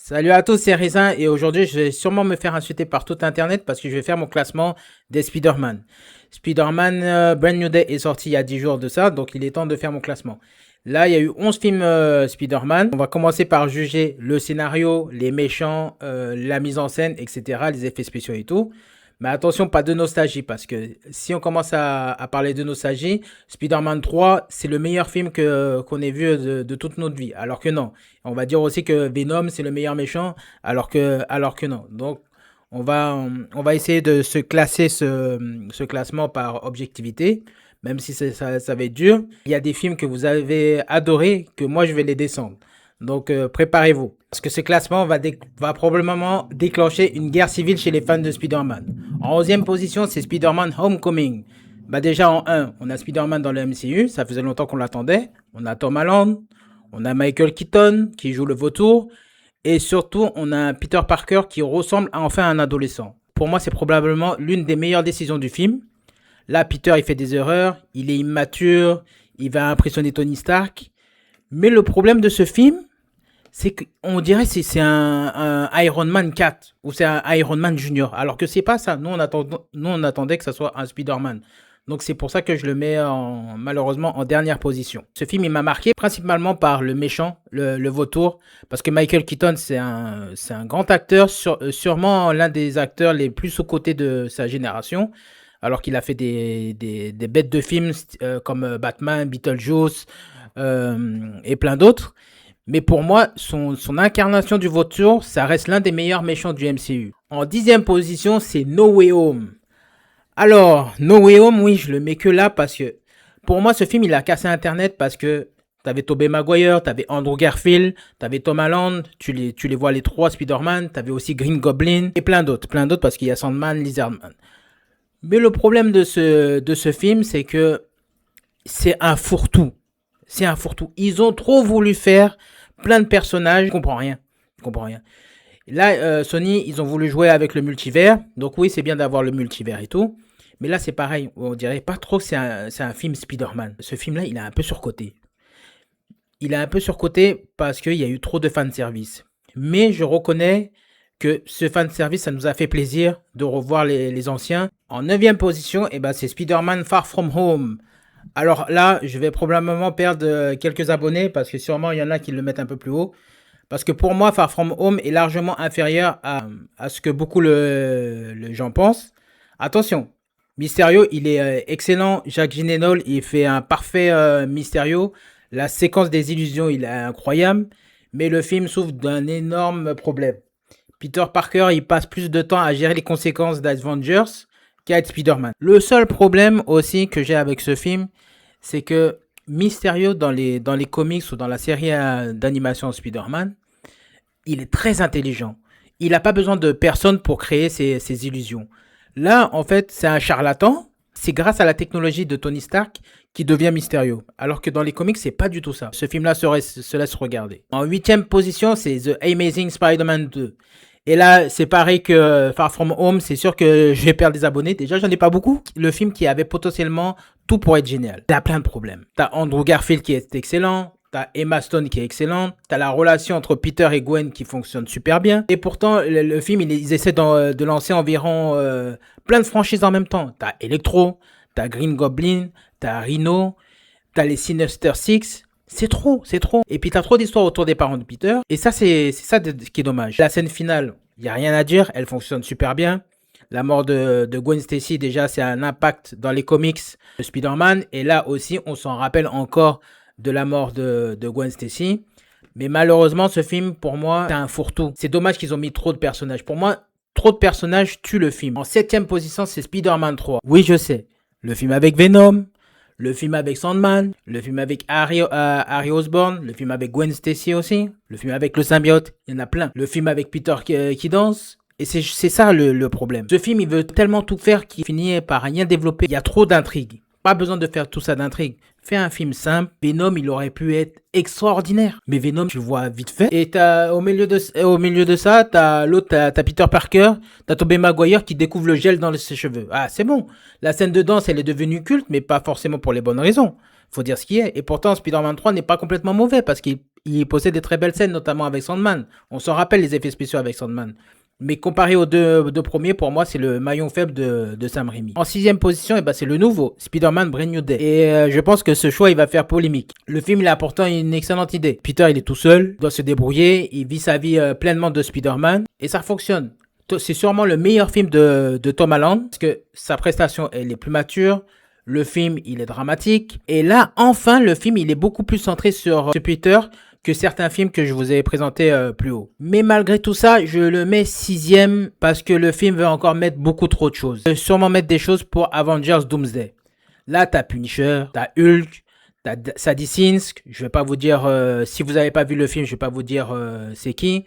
Salut à tous, c'est Rizin et aujourd'hui je vais sûrement me faire insulter par tout internet parce que je vais faire mon classement des Spider-Man. Spider-Man Brand New Day est sorti il y a 10 jours de ça, donc il est temps de faire mon classement. Là, il y a eu 11 films Spider-Man. On va commencer par juger le scénario, les méchants, la mise en scène, etc., les effets spéciaux et tout. Mais attention, pas de nostalgie, parce que si on commence à parler de nostalgie, Spider-Man 3, c'est le meilleur film qu'on ait vu de toute notre vie. Alors que non. On va dire aussi que Venom, c'est le meilleur méchant, alors que non. Donc, on va essayer de se classer ce classement par objectivité, même si ça va être dur. Il y a des films que vous avez adorés, que moi, je vais les descendre. Donc, préparez-vous. Parce que ce classement va probablement déclencher une guerre civile chez les fans de Spider-Man. En 11e position, c'est Spider-Man Homecoming. Bah déjà, en 1, on a Spider-Man dans le MCU. Ça faisait longtemps qu'on l'attendait. On a Tom Holland. On a Michael Keaton qui joue le vautour. Et surtout, on a Peter Parker qui ressemble enfin à un adolescent. Pour moi, c'est probablement l'une des meilleures décisions du film. Là, Peter, il fait des erreurs. Il est immature. Il va impressionner Tony Stark. Mais le problème de ce film, c'est qu'on dirait que c'est un Iron Man 4 ou c'est un Iron Man Junior. Alors que c'est pas ça. Nous, on attendait que ça soit un Spider-Man. Donc c'est pour ça que je le mets malheureusement en dernière position. Ce film, il m'a marqué principalement par le méchant, le vautour. Parce que Michael Keaton, c'est un grand acteur, sûrement l'un des acteurs les plus sous-cotés de sa génération. Alors qu'il a fait des bêtes de films comme Batman, Beetlejuice et plein d'autres. Mais pour moi, son incarnation du vautour, ça reste l'un des meilleurs méchants du MCU. En 10e position, c'est No Way Home. Alors, No Way Home, oui, je le mets que là parce que pour moi, ce film, il a cassé Internet parce que t'avais Tobey Maguire, t'avais Andrew Garfield, t'avais Tom Holland, tu les vois les trois Spider-Man, t'avais aussi Green Goblin et plein d'autres parce qu'il y a Sandman, Lizardman. Mais le problème de ce film, c'est que c'est un fourre-tout. C'est un fourre-tout. Ils ont trop voulu faire plein de personnages. Je comprends rien. Là, Sony, ils ont voulu jouer avec le multivers. Donc oui, c'est bien d'avoir le multivers et tout. Mais là, c'est pareil. On dirait pas trop que c'est un film Spider-Man. Ce film-là, il est un peu surcoté. Il est un peu surcoté parce qu'il y a eu trop de fanservice. Mais je reconnais que ce fanservice, ça nous a fait plaisir de revoir les anciens. En 9e position, c'est Spider-Man Far From Home. Alors là, je vais probablement perdre quelques abonnés parce que sûrement il y en a qui le mettent un peu plus haut. Parce que pour moi, Far From Home est largement inférieur à ce que beaucoup les gens pensent. Attention, Mysterio, il est excellent. Jake Gyllenhaal, il fait un parfait Mysterio. La séquence des illusions, il est incroyable. Mais le film souffre d'un énorme problème. Peter Parker, il passe plus de temps à gérer les conséquences d'Avengers qu'à être Spider-Man. Le seul problème aussi que j'ai avec ce film, c'est que Mysterio dans les comics ou dans la série d'animation Spider-Man, il est très intelligent. Il n'a pas besoin de personne pour créer ses illusions. Là, en fait, c'est un charlatan. C'est grâce à la technologie de Tony Stark qui devient Mysterio. Alors que dans les comics, c'est pas du tout ça. Ce film-là se laisse regarder. En 8e position, c'est The Amazing Spider-Man 2. Et là, c'est pareil que Far From Home, c'est sûr que je vais perdre des abonnés. Déjà, j'en ai pas beaucoup. Le film qui avait potentiellement tout pour être génial. T'as plein de problèmes. T'as Andrew Garfield qui est excellent. T'as Emma Stone qui est excellente. T'as la relation entre Peter et Gwen qui fonctionne super bien. Et pourtant, le film, ils essaient de lancer environ plein de franchises en même temps. T'as Electro, t'as Green Goblin, t'as Rhino, t'as les Sinister Six. C'est trop. Et puis t'as trop d'histoires autour des parents de Peter. Et ça, c'est ça qui est dommage. La scène finale, il n'y a rien à dire. Elle fonctionne super bien. La mort de Gwen Stacy, déjà, c'est un impact dans les comics de Spider-Man. Et là aussi, on s'en rappelle encore de la mort de Gwen Stacy. Mais malheureusement, ce film, pour moi, c'est un fourre-tout. C'est dommage qu'ils ont mis trop de personnages. Pour moi, trop de personnages tuent le film. En 7e position, c'est Spider-Man 3. Oui, je sais. Le film avec Venom. Le film avec Sandman, le film avec Harry Osborn, le film avec Gwen Stacy aussi, le film avec le symbiote, il y en a plein. Le film avec Peter qui danse. Et c'est ça le problème. Ce film, il veut tellement tout faire qu'il finit par rien développer. Il y a trop d'intrigues. Pas besoin de faire tout ça d'intrigue. Fais un film simple. Venom, il aurait pu être extraordinaire. Mais Venom, tu le vois vite fait. Et au milieu de ça, t'as Peter Parker, t'as Tobey Maguire qui découvre le gel dans ses cheveux. Ah, c'est bon. La scène de danse, elle est devenue culte, mais pas forcément pour les bonnes raisons. Faut dire ce qui est. Et pourtant, Spider-Man 3 n'est pas complètement mauvais parce qu'il il possède des très belles scènes, notamment avec Sandman. On s'en rappelle les effets spéciaux avec Sandman. Mais comparé aux deux premiers, pour moi, c'est le maillon faible de Sam Raimi. En sixième position, eh ben, c'est le nouveau, Spider-Man Brand New Day. Et je pense que ce choix, il va faire polémique. Le film, il a pourtant une excellente idée. Peter, il est tout seul, il doit se débrouiller, il vit sa vie pleinement de Spider-Man, et ça fonctionne. C'est sûrement le meilleur film de Tom Holland, parce que sa prestation, elle est plus mature. Le film, il est dramatique. Et là, enfin, le film, il est beaucoup plus centré sur Peter que certains films que je vous ai présentés plus haut. Mais malgré tout ça, je le mets sixième parce que le film veut encore mettre beaucoup trop de choses. Il veut sûrement mettre des choses pour Avengers Doomsday. Là, t'as Punisher, t'as Hulk, t'as Sadie Sink. Je vais pas vous dire, si vous n'avez pas vu le film, je vais pas vous dire c'est qui.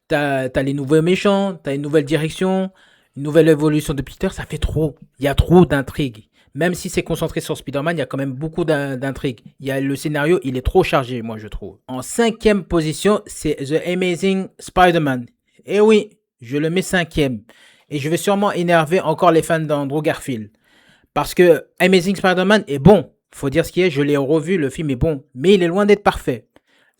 T'as les nouveaux méchants, t'as une nouvelle direction, une nouvelle évolution de Peter. Ça fait trop. Il y a trop d'intrigues. Même si c'est concentré sur Spider-Man, il y a quand même beaucoup d'intrigues. Le scénario, il est trop chargé, moi, je trouve. En cinquième position, c'est The Amazing Spider-Man. Et oui, je le mets cinquième. Et je vais sûrement énerver encore les fans d'Andrew Garfield. Parce que Amazing Spider-Man est bon. Faut dire ce qui est, je l'ai revu, le film est bon. Mais il est loin d'être parfait.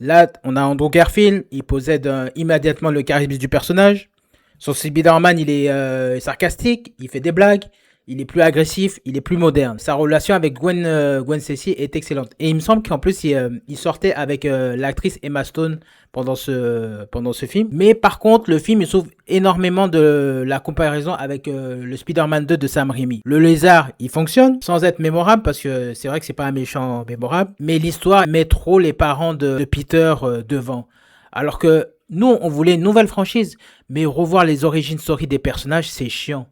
Là, on a Andrew Garfield, il possède immédiatement le charisme du personnage. Son Spider-Man, il est sarcastique, il fait des blagues. Il est plus agressif, il est plus moderne. Sa relation avec Gwen Stacy est excellente. Et il me semble qu'en plus, il sortait avec l'actrice Emma Stone pendant ce film. Mais par contre, le film, il souffre énormément de la comparaison avec le Spider-Man 2 de Sam Raimi. Le lézard, il fonctionne sans être mémorable parce que c'est vrai que c'est pas un méchant mémorable. Mais l'histoire met trop les parents de Peter devant. Alors que nous, on voulait une nouvelle franchise. Mais revoir les origin story des personnages, c'est chiant.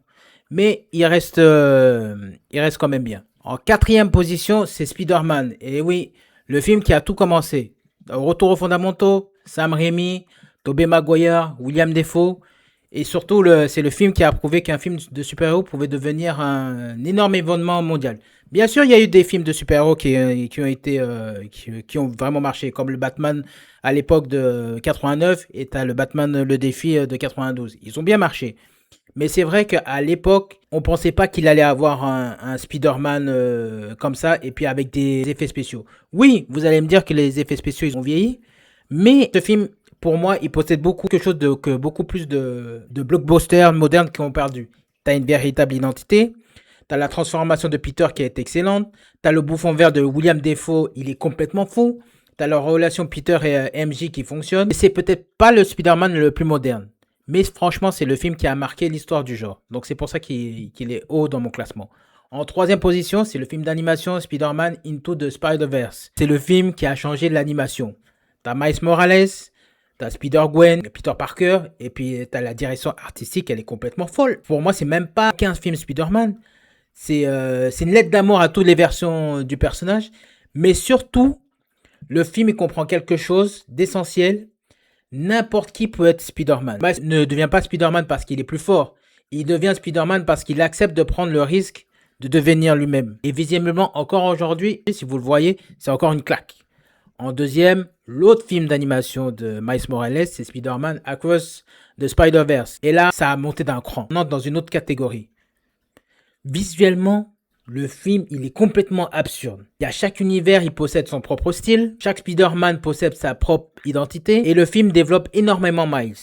Mais il reste quand même bien. En quatrième position, c'est Spider-Man. Et oui, le film qui a tout commencé. Retour aux fondamentaux, Sam Raimi, Tobey Maguire, William Dafoe. Et surtout, c'est le film qui a prouvé qu'un film de super-héros pouvait devenir un énorme événement mondial. Bien sûr, il y a eu des films de super-héros qui ont vraiment marché, comme le Batman à l'époque de 89 et t'as le Batman Le Défi de 92. Ils ont bien marché. Mais c'est vrai qu'à l'époque, on pensait pas qu'il allait avoir un Spider-Man comme ça, et puis avec des effets spéciaux. Oui, vous allez me dire que les effets spéciaux, ils ont vieilli, mais ce film, pour moi, il possède beaucoup plus de blockbusters modernes qui ont perdu. T'as une véritable identité, t'as la transformation de Peter qui est excellente, t'as le bouffon vert de William Dafoe, il est complètement fou, t'as leur relation Peter et MJ qui fonctionne, et c'est peut-être pas le Spider-Man le plus moderne. Mais franchement, c'est le film qui a marqué l'histoire du genre. Donc c'est pour ça qu'il est haut dans mon classement. En troisième position, c'est le film d'animation Spider-Man Into the Spider-Verse. C'est le film qui a changé l'animation. T'as Miles Morales, t'as Spider-Gwen, Peter Parker, et puis t'as la direction artistique, elle est complètement folle. Pour moi, c'est même pas qu'un film Spider-Man. C'est une lettre d'amour à toutes les versions du personnage. Mais surtout, le film, il comprend quelque chose d'essentiel. N'importe qui peut être Spider-Man. Miles ne devient pas Spider-Man parce qu'il est plus fort. Il devient Spider-Man parce qu'il accepte de prendre le risque de devenir lui-même. Et visiblement, encore aujourd'hui, si vous le voyez, c'est encore une claque. En deuxième, l'autre film d'animation de Miles Morales, c'est Spider-Man Across the Spider-Verse. Et là, ça a monté d'un cran. On entre dans une autre catégorie. Visuellement, le film, il est complètement absurde. Chaque univers, il possède son propre style. Chaque Spider-Man possède sa propre identité. Et le film développe énormément Miles.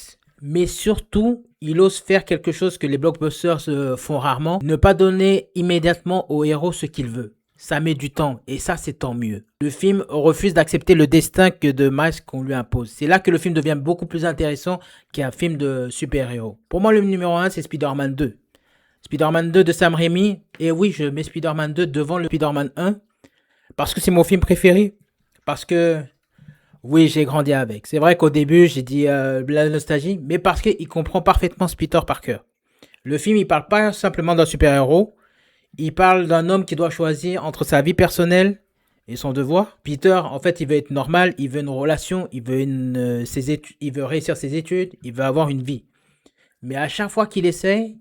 Mais surtout, il ose faire quelque chose que les blockbusters font rarement. Ne pas donner immédiatement au héros ce qu'il veut. Ça met du temps. Et ça, c'est tant mieux. Le film refuse d'accepter le destin de Miles qu'on lui impose. C'est là que le film devient beaucoup plus intéressant qu'un film de super-héros. Pour moi, le numéro 1, c'est Spider-Man 2. Spider-Man 2 de Sam Raimi. Et oui, je mets Spider-Man 2 devant le Spider-Man 1. Parce que c'est mon film préféré. Parce que, oui, j'ai grandi avec. C'est vrai qu'au début, j'ai dit la nostalgie. Mais parce qu'il comprend parfaitement Peter Parker. Le film, il parle pas simplement d'un super-héros. Il parle d'un homme qui doit choisir entre sa vie personnelle et son devoir. Peter, en fait, il veut être normal. Il veut une relation. Il veut, il veut réussir ses études. Il veut avoir une vie. Mais à chaque fois qu'il essaye,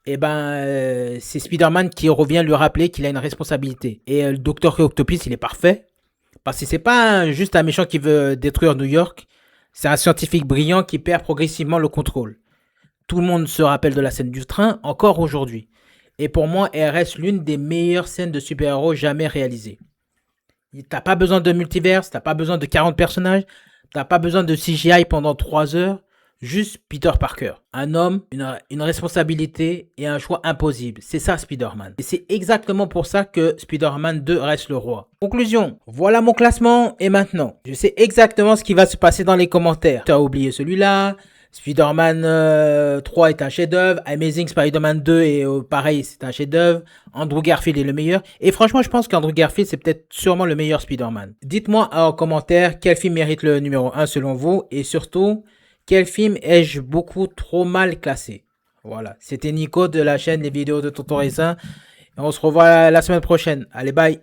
c'est Spider-Man qui revient lui rappeler qu'il a une responsabilité. Et le Dr. Octopus, il est parfait. Parce que c'est pas juste un méchant qui veut détruire New York. C'est un scientifique brillant qui perd progressivement le contrôle. Tout le monde se rappelle de la scène du train, encore aujourd'hui. Et pour moi, elle reste l'une des meilleures scènes de super-héros jamais réalisées. T'as pas besoin de multiverse, t'as pas besoin de 40 personnages. T'as pas besoin de CGI pendant 3 heures. Juste Peter Parker. Un homme, une responsabilité et un choix impossible. C'est ça Spider-Man. Et c'est exactement pour ça que Spider-Man 2 reste le roi. Conclusion. Voilà mon classement. Et maintenant, je sais exactement ce qui va se passer dans les commentaires. Tu as oublié celui-là. Spider-Man 3 est un chef-d'œuvre. Amazing Spider-Man 2 est pareil, c'est un chef-d'œuvre. Andrew Garfield est le meilleur. Et franchement, je pense qu'Andrew Garfield, c'est peut-être sûrement le meilleur Spider-Man. Dites-moi en commentaire quel film mérite le numéro 1 selon vous. Et surtout, quel film ai-je beaucoup trop mal classé? Voilà, c'était Nico de la chaîne Les Vidéos de Tonton Raisin. Et on se revoit la semaine prochaine. Allez, bye!